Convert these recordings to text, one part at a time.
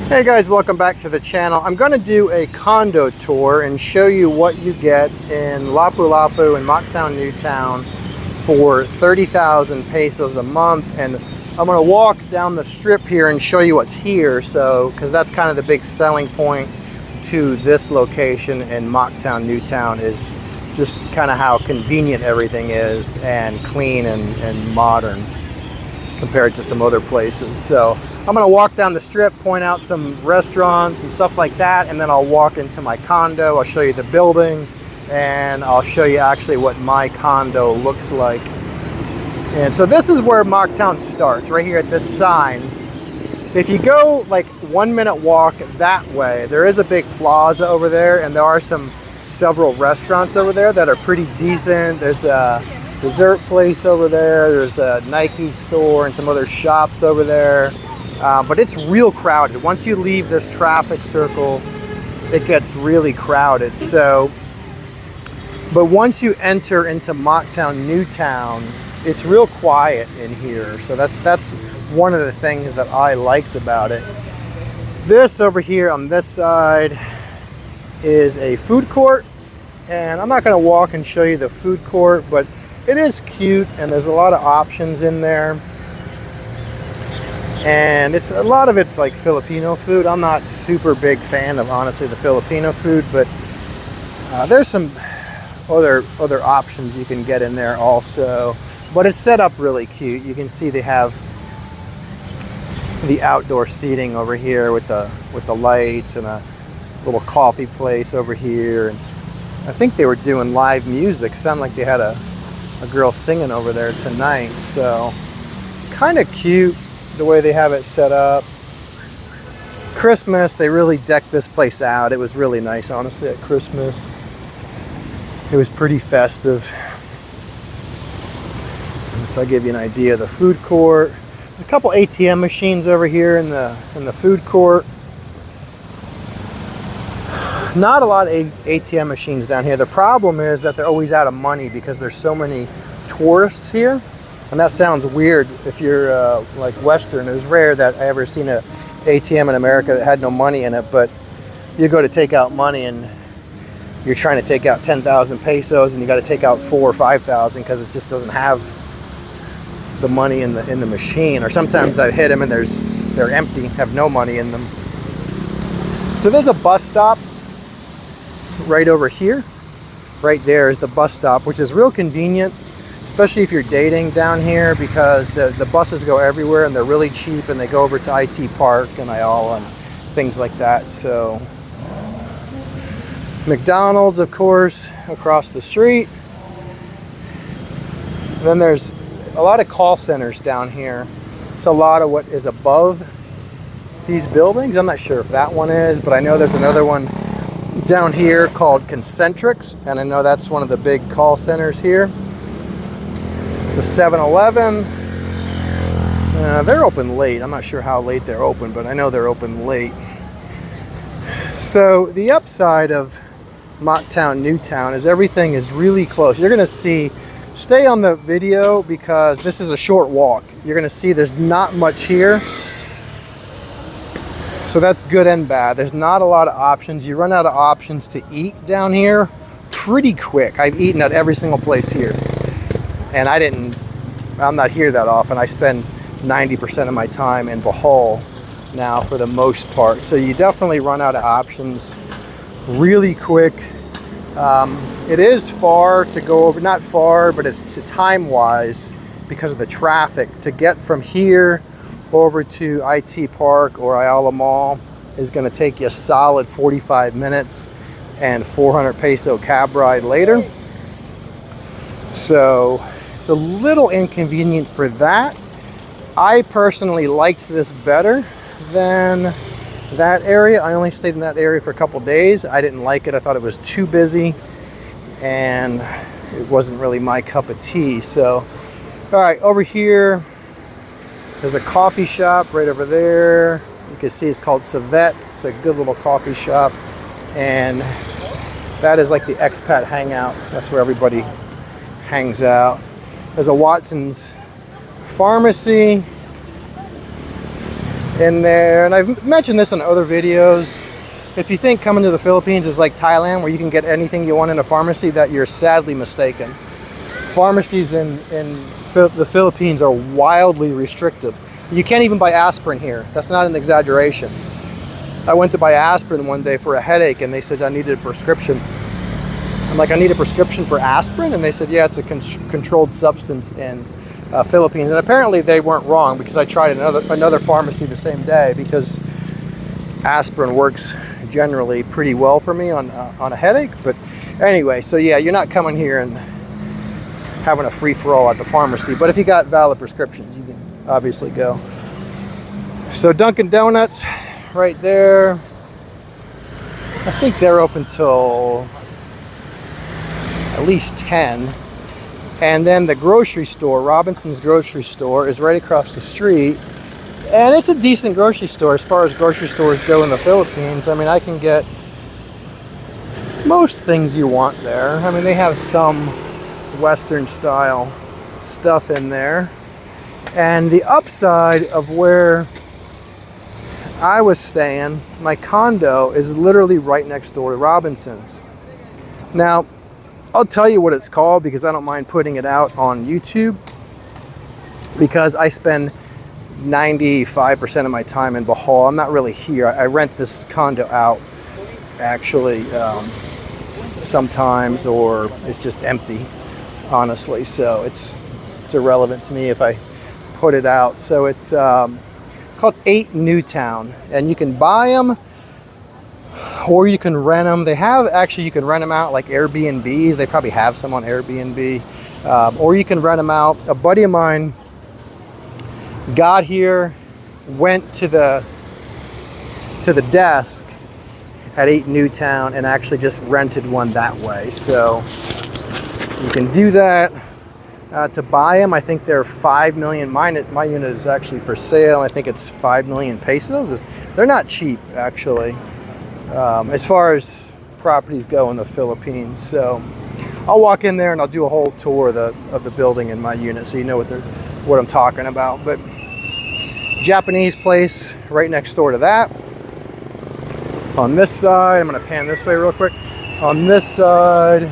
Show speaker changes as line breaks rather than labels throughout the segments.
Hey guys, welcome back to the channel. I'm going to do a condo tour and show you what you get in Lapu-Lapu and Mactan, Newtown for 30,000 pesos a month. And I'm going to walk down the strip here and show you what's here. So, because that's kind of the big selling point to this location in Mactan, Newtown, is just kind of how convenient everything is and clean and modern compared to some other places. So I'm going to walk down the strip, point out some restaurants and stuff like that, and then I'll walk into my condo. I'll show you the building, and I'll show you actually what my condo looks like. And so this is where Mactan starts, right here at this sign. If you go like 1 minute walk that way, there is a big plaza over there, and there are several restaurants over there that are pretty decent. There's a dessert place over there, there's a Nike store and some other shops over there, but it's real crowded. Once you leave this traffic circle, it gets really crowded. So, but once you enter into Mactan, Newtown, it's real quiet in here. So that's one of the things that I liked about it. This over here on this side is a food court, and I'm not going to walk and show you the food court, but it is cute, and there's a lot of options in there. And a lot of it's like Filipino food. I'm not super big fan of, honestly, the Filipino food, but there's some other options you can get in there also. But it's set up really cute. You can see they have the outdoor seating over here with the lights, and a little coffee place over here. And I think they were doing live music. Sounded like they had a girl singing over there tonight. So kind of cute the way they have it set up. Christmas, they really decked this place out. It was really nice, honestly, at Christmas. It was pretty festive. So I'll give you an idea of the food court. There's a couple ATM machines over here in the food court. Not a lot of ATM machines down here. The problem is that they're always out of money because there's so many tourists here. And that sounds weird if you're like Western. It was rare that I ever seen an ATM in America that had no money in it, but you go to take out money and you're trying to take out 10,000 pesos and you got to take out 4,000 or 5,000 because it just doesn't have the money in the machine. Or sometimes I hit them and they're empty, have no money in them. So there's a bus stop right over here. Right there is the bus stop, which is real convenient, especially if you're dating down here, because the buses go everywhere and they're really cheap, and they go over to IT Park and Ayala and things like that. So McDonald's, of course, across the street. Then there's a lot of call centers down here. It's a lot of what is above these buildings. I'm not sure if that one is, but I know there's another one down here called Concentrics, and I know that's one of the big call centers here. It's a 7-Eleven. They're open late. I'm not sure how late they're open, but I know they're open late. So the upside of Mactan, Newtown is everything is really close. You're gonna see, stay on the video because this is a short walk. You're gonna see there's not much here. So that's good and bad. There's not a lot of options. You run out of options to eat down here pretty quick. I've eaten at every single place here. And I'm not here that often. I spend 90% of my time in Bohol now for the most part. So you definitely run out of options really quick. It is far to go over, not far, but it's time-wise because of the traffic. To get from here over to IT Park or Ayala Mall is going to take you a solid 45 minutes and 400 peso cab ride later. So it's a little inconvenient for that. I personally liked this better than that area. I only stayed in that area for a couple days. I didn't like it. I thought it was too busy and it wasn't really my cup of tea. So, all right, over here, there's a coffee shop right over there. You can see it's called Civet. It's a good little coffee shop. And that is like the expat hangout. That's where everybody hangs out. There's a Watson's Pharmacy. in there. And I've mentioned this in other videos. If you think coming to the Philippines is like Thailand, where you can get anything you want in a pharmacy, that you're sadly mistaken. Pharmacies in the Philippines are wildly restrictive. You can't even buy aspirin here. That's not an exaggeration. I went to buy aspirin one day for a headache, and they said I needed a prescription. I'm like, I need a prescription for aspirin? And they said, yeah, it's a controlled substance in Philippines. And apparently they weren't wrong, because I tried another pharmacy the same day, because aspirin works generally pretty well for me on a headache. But anyway, so yeah, you're not coming here and having a free-for-all at the pharmacy. But if you got valid prescriptions, you can obviously go. So Dunkin' Donuts right there. I think they're open till at least 10. And then the grocery store, Robinson's grocery store, is right across the street. And it's a decent grocery store as far as grocery stores go in the Philippines. I mean, I can get most things you want there. I mean, they have some Western style stuff in there. And the upside of where I was staying, my condo is literally right next door to Robinson's. Now, I'll tell you what it's called, because I don't mind putting it out on YouTube, because I spend 95% of my time in Bohol. I'm not really here. I rent this condo out actually sometimes, or it's just empty, honestly. So it's irrelevant to me if I put it out. So it's called 8 Newtown, and you can buy them or you can rent them. They have, actually, you can rent them out like Airbnbs. They probably have some on Airbnb, or you can rent them out. A buddy of mine got here, went to the desk at 8 Newtown and actually just rented one that way. So you can do that. To buy them, I think they're 5 million. My unit is actually for sale. I think it's 5 million pesos. They're not cheap, actually, as far as properties go in the Philippines. So I'll walk in there and I'll do a whole tour of the building in my unit, so you know what I'm talking about. But Japanese place right next door to that. On this side, I'm going to pan this way real quick. On this side,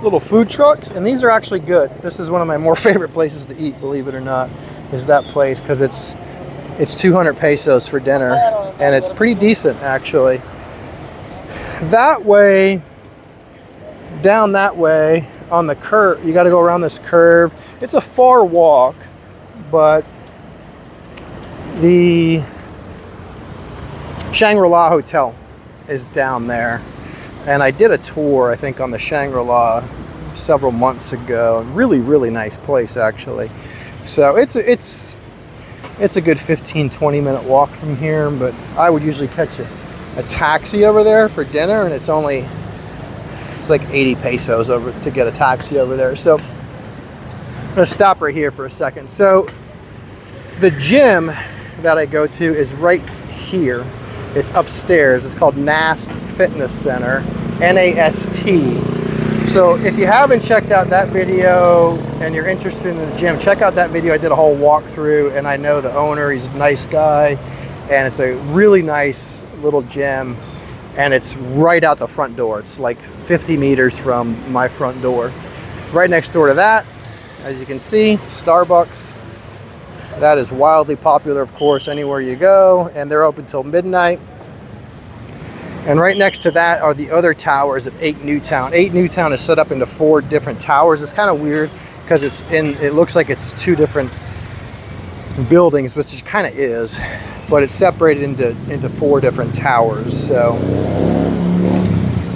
little food trucks, and these are actually good. This is one of my more favorite places to eat, believe it or not, is that place, because it's 200 pesos for dinner, and it's pretty decent, actually. That way, down that way, on the curve, you got to go around this curve. It's a far walk, but the Shangri-La Hotel is down there. And I did a tour, I think, on the Shangri-La several months ago. Really, really nice place, actually. So it's a good 15-20 minute walk from here, but I would usually catch a taxi over there for dinner, and it's like 80 pesos over to get a taxi over there. So I'm gonna stop right here for a second. So the gym that I go to is right here. It's upstairs. It's called NAST Fitness Center, N-A-S-T. So if you haven't checked out that video and you're interested in the gym, check out that video. I did a whole walkthrough, and I know the owner. He's a nice guy, and it's a really nice little gym, and it's right out the front door. It's like 50 meters from my front door. Right next door to that, as you can see, Starbucks. That is wildly popular, of course, anywhere you go, and they're open till midnight. And right next to that are the other towers of 8 Newtown. 8 Newtown is set up into 4 different towers. It's kind of weird because it looks like it's 2 different buildings, which it kind of is, but it's separated into 4 different towers. So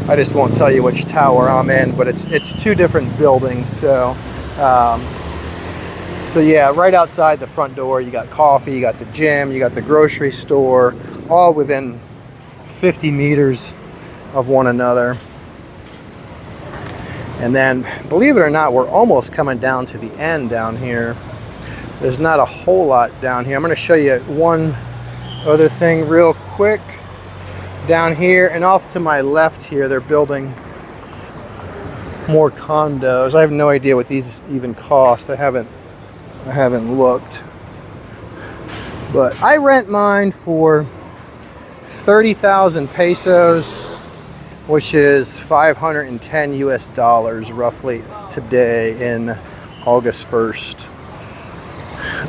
I just won't tell you which tower I'm in, but it's 2 different buildings. So so yeah, right outside the front door, you got coffee, you got the gym, you got the grocery store, all within 50 meters of one another. And then, believe it or not, we're almost coming down to the end down here. There's not a whole lot down here. I'm going to show you one other thing real quick. Down here and off to my left here, they're building more condos. I have no idea what these even cost. I haven't looked. But I rent mine for 30,000 pesos, which is 510 US dollars roughly today in August 1st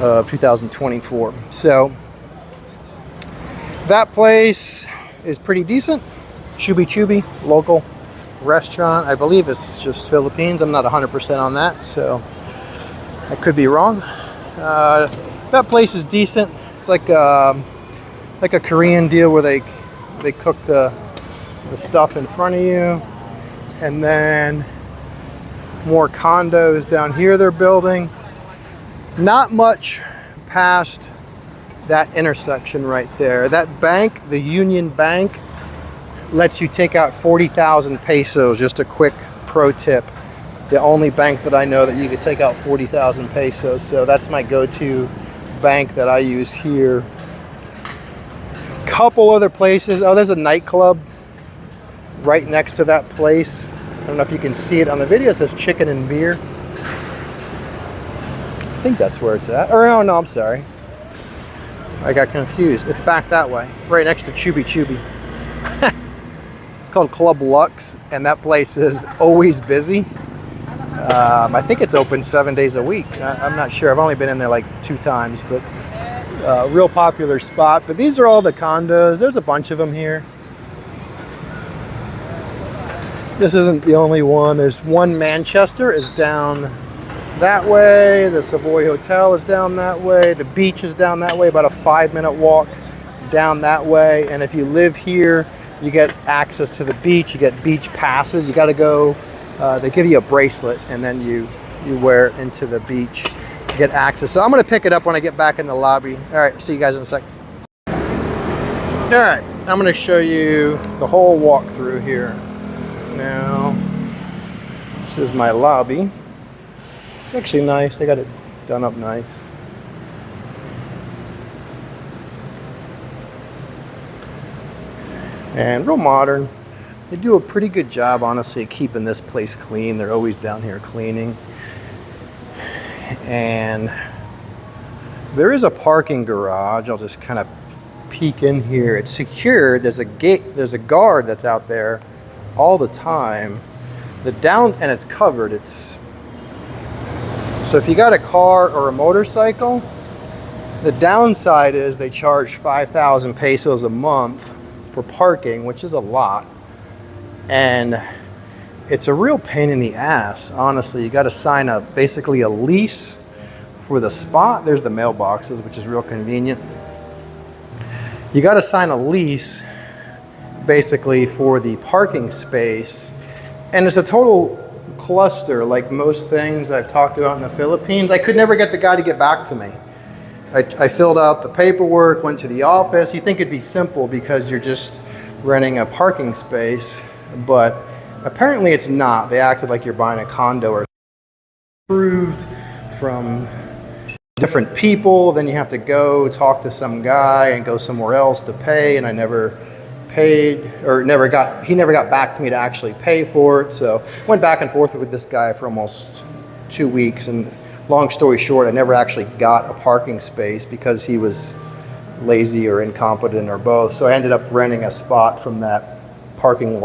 of 2024. So that place is pretty decent. Chubi Chubi, local restaurant. I believe it's just Philippines. I'm not 100% on that, so I could be wrong. That place is decent. It's like a Korean deal where they cook the stuff in front of you, and then more condos down here they're building. Not much past that intersection right there. That bank, the Union Bank, lets you take out 40,000 pesos. Just a quick pro tip. The only bank that I know that you could take out 40,000 pesos. So that's my go-to bank that I use here. Couple other places. Oh, there's a nightclub right next to that place. I don't know if you can see it on the video. It says Chicken and Beer. I think that's where it's at. Or oh no, I'm sorry. I got confused. It's back that way, right next to Chubi Chubi. It's called Club Lux, and that place is always busy. I think it's open 7 days a week. I'm not sure. I've only been in there like 2 times, but real popular spot. But these are all the condos. There's a bunch of them here. This isn't the only one. There's one. Manchester is down that way. The Savoy Hotel is down that way. The beach is down that way, about a 5-minute walk down that way. And if you live here, you get access to the beach. You get beach passes. You got to go. They give you a bracelet, and then you wear it into the beach to get access. So I'm going to pick it up when I get back in the lobby. All right, see you guys in a sec. All right, I'm going to show you the whole walkthrough here. Now, this is my lobby. It's actually nice. They got it done up nice. And real modern. They do a pretty good job, honestly, keeping this place clean. They're always down here cleaning. And there is a parking garage. I'll just kind of peek in here. It's secured. There's a gate. There's a guard that's out there all the time. And it's covered. So if you got a car or a motorcycle, the downside is they charge 5,000 pesos a month for parking, which is a lot. And it's a real pain in the ass, honestly. You got to sign basically a lease for the spot. There's the mailboxes, which is real convenient. You got to sign a lease basically for the parking space. And it's a total cluster, like most things I've talked about in the Philippines. I could never get the guy to get back to me. I filled out the paperwork, went to the office. You think it'd be simple because you're just renting a parking space, but apparently it's not. They acted like you're buying a condo or approved from different people. Then you have to go talk to some guy and go somewhere else to pay, and I never paid, or he never got back to me to actually pay for it. So went back and forth with this guy for almost 2 weeks, and long story short, I never actually got a parking space because he was lazy or incompetent or both. So I ended up renting a spot from that parking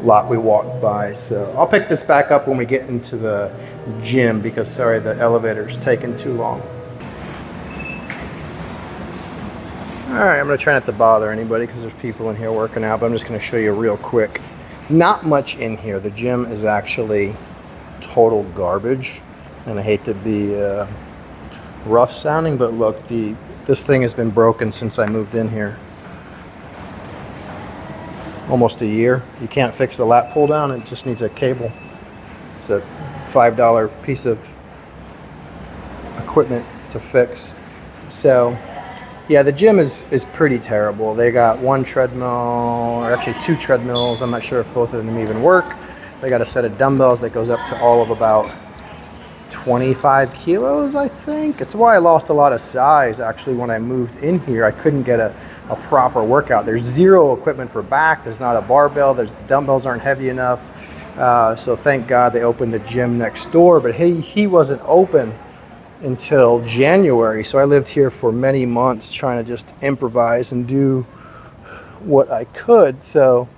lot we walked by. So I'll pick this back up when we get into the gym because, sorry, the elevator's taking too long. All right, I'm going to try not to bother anybody because there's people in here working out, but I'm just going to show you real quick. Not much in here. The gym is actually total garbage, and I hate to be rough sounding, but look, this thing has been broken since I moved in here. Almost a year. You can't fix the lat pull down. It just needs a cable. It's a $5 piece of equipment to fix. So yeah, the gym is pretty terrible. They got one treadmill, or actually 2 treadmills. I'm not sure if both of them even work. They got a set of dumbbells that goes up to all of about 25 kilos, I think. It's why I lost a lot of size, actually, when I moved in here. I couldn't get a proper workout. There's zero equipment for back. There's not a barbell. Dumbbells aren't heavy enough. So thank God they opened the gym next door, but he wasn't open until January. So I lived here for many months trying to just improvise and do what I could. So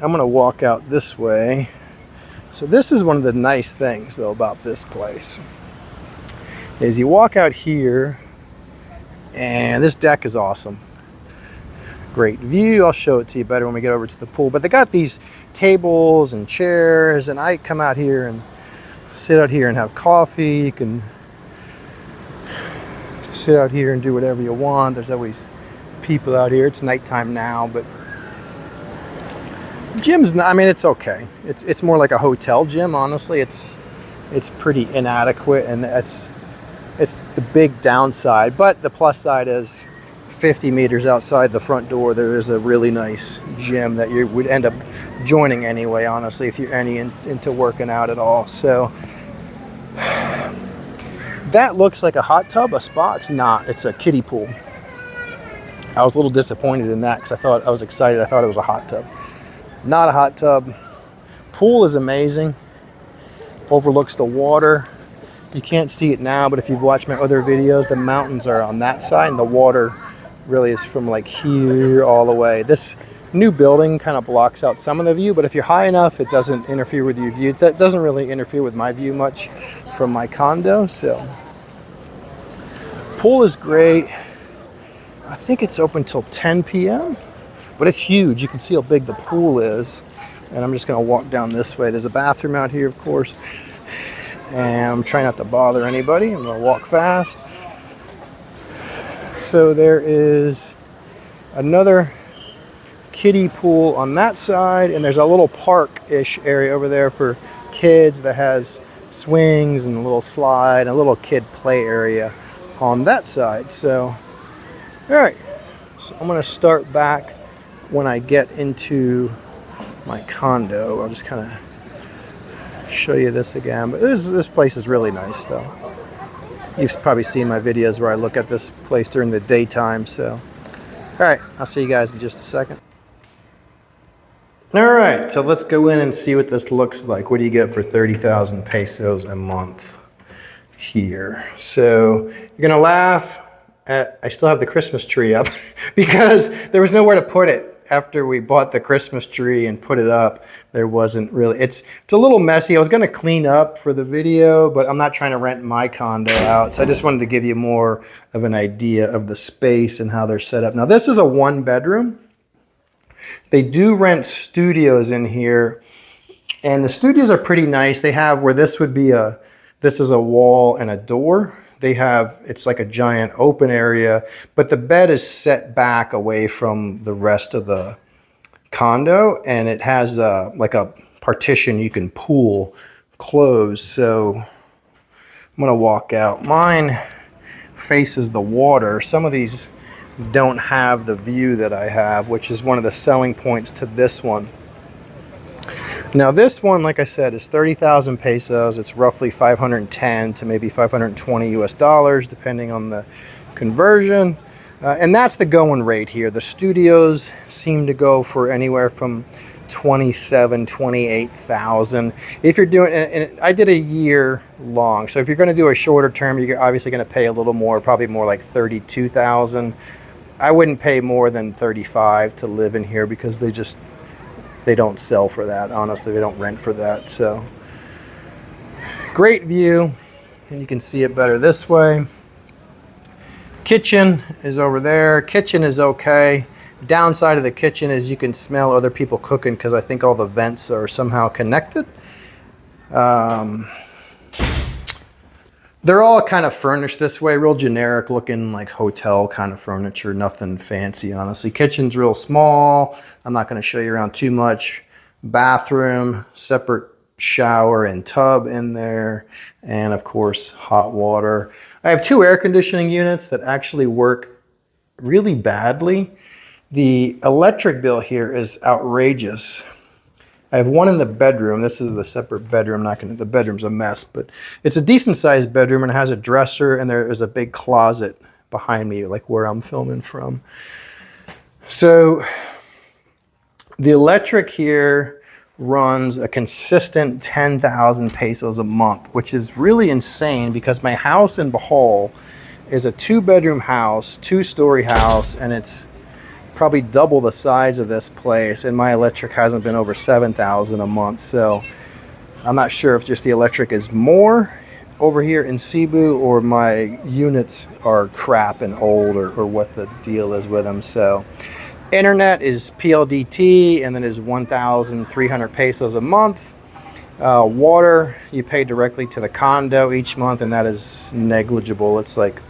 I'm gonna walk out this way. So this is one of the nice things though about this place is you walk out here and this deck is awesome. Great view. I'll show it to you better when we get over to the pool. But they got these tables and chairs, and I come out here and sit out here and have coffee. You can sit out here and do whatever you want. There's always people out here. It's nighttime now, but the gym's not, I mean, it's okay. It's more like a hotel gym, honestly. It's pretty inadequate, and it's the big downside. But the plus side is 50 meters outside the front door, there is a really nice gym that you would end up joining anyway, honestly, if you're into working out at all. So that looks like a hot tub, a spa. It's not. It's a kiddie pool. I was a little disappointed in that because I was excited. I thought it was a hot tub. Not a hot tub. Pool is amazing. Overlooks the water. You can't see it now, but if you've watched my other videos, the mountains are on that side, and the water really is from like here all the way. This new building kind of blocks out some of the view, but if you're high enough, it doesn't interfere with your view. That doesn't really interfere with my view much from my condo. So pool is great. I think it's open till 10 p.m. but it's huge. You can see how big the pool is. And I'm just gonna walk down this way. There's a bathroom out here, of course. And I'm trying not to bother anybody. I'm gonna walk fast. So there is another kiddie pool on that side, and there's a little park-ish area over there for kids that has swings and a little slide, and a little kid play area on that side. So, all right, so I'm gonna start back when I get into my condo. I'll just kind of show you this again, but this place is really nice though. You've probably seen my videos where I look at this place during the daytime. So, all right, I'll see you guys in just a second. All right, so let's go in and see what this looks like. What do you get for 30,000 pesos a month here? So you're gonna laugh at, I still have the Christmas tree up because there was nowhere to put it. After we bought the Christmas tree and put it up, there wasn't really, it's a little messy. I was gonna clean up for the video, but I'm not trying to rent my condo out. So I just wanted to give you more of an idea of the space and how they're set up. Now this is a 1-bedroom. They do rent studios in here, and the studios are pretty nice. They have where this would be this is a wall and a door. They have, it's like a giant open area, but the bed is set back away from the rest of the condo, and it has like a partition you can pull closed. So I'm gonna walk out. Mine faces the water. Some of these don't have the view that I have, which is one of the selling points to this one. Now this one, like I said, is 30,000 pesos. It's roughly 510 to maybe 520 US dollars, depending on the conversion. And that's the going rate here. The studios seem to go for anywhere from 27, 28,000. If you're doing, and I did a year long. So if you're gonna do a shorter term, you're obviously gonna pay a little more, probably more like 32,000. I wouldn't pay more than 35 to live in here because they don't sell for that. Honestly, they don't rent for that. So great view, and you can see it better this way. Kitchen is over there. Kitchen is okay. Downside of the kitchen is you can smell other people cooking because I think all the vents are somehow connected. They're all kind of furnished this way, real generic looking, like hotel kind of furniture, nothing fancy, honestly. Kitchen's real small. I'm not going to show you around too much. Bathroom, separate shower and tub in there, and of course, hot water. I have 2 air conditioning units that actually work really badly. The electric bill here is outrageous. I have one in the bedroom. This is the separate bedroom. The bedroom's a mess, but it's a decent sized bedroom, and it has a dresser, and there is a big closet behind me, like where I'm filming from. So the electric here runs a consistent 10,000 pesos a month, which is really insane because my house in Bohol is a 2-bedroom house, 2-story house, and it's probably double the size of this place, and my electric hasn't been over 7,000 a month. So I'm not sure if just the electric is more over here in Cebu or my units are crap and old, or what the deal is with them. So internet is PLDT, and then is 1,300 pesos a month. Water, you pay directly to the condo each month, and that is negligible. It's like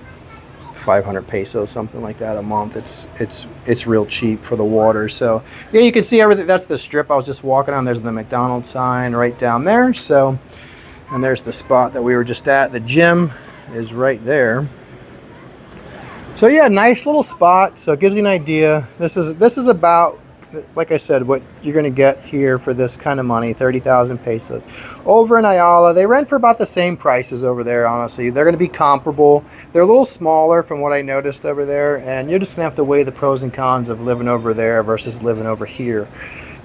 500 pesos, something like that a month. It's real cheap for the water. So yeah, you can see everything. That's the strip I was just walking on. There's the McDonald's sign right down there. So, and there's the spot that we were just at. The gym is right there. So yeah, nice little spot. So it gives you an idea. This is about, like I said, what you're going to get here for this kind of money, 30,000 pesos. Over in Ayala, they rent for about the same prices over there, honestly. They're going to be comparable. They're a little smaller from what I noticed over there, and you're just going to have to weigh the pros and cons of living over there versus living over here,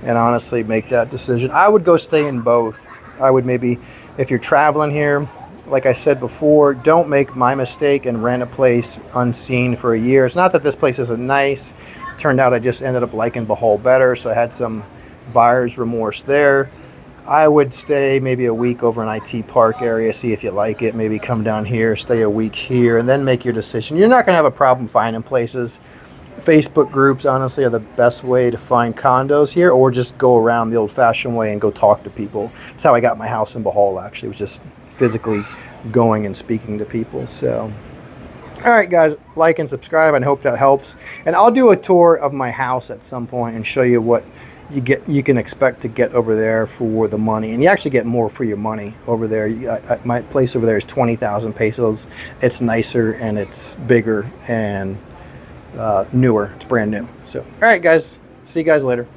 and honestly make that decision. I would go stay in both. I would maybe, if you're traveling here, like I said before, don't make my mistake and rent a place unseen for a year. It's not that this place isn't nice. Turned out I just ended up liking Bohol better, so I had some buyer's remorse there. I would stay maybe a week over in IT Park area, see if you like it, maybe come down here, stay a week here, and then make your decision. You're not going to have a problem finding places. Facebook groups, honestly, are the best way to find condos here, or just go around the old-fashioned way and go talk to people. That's how I got my house in Bohol, actually. It was just physically going and speaking to people. So all right, guys, like and subscribe. I hope that helps. And I'll do a tour of my house at some point and show you what you can expect to get over there for the money. And you actually get more for your money over there. My place over there is 20,000 pesos. It's nicer and it's bigger and newer. It's brand new. So, all right, guys, see you guys later.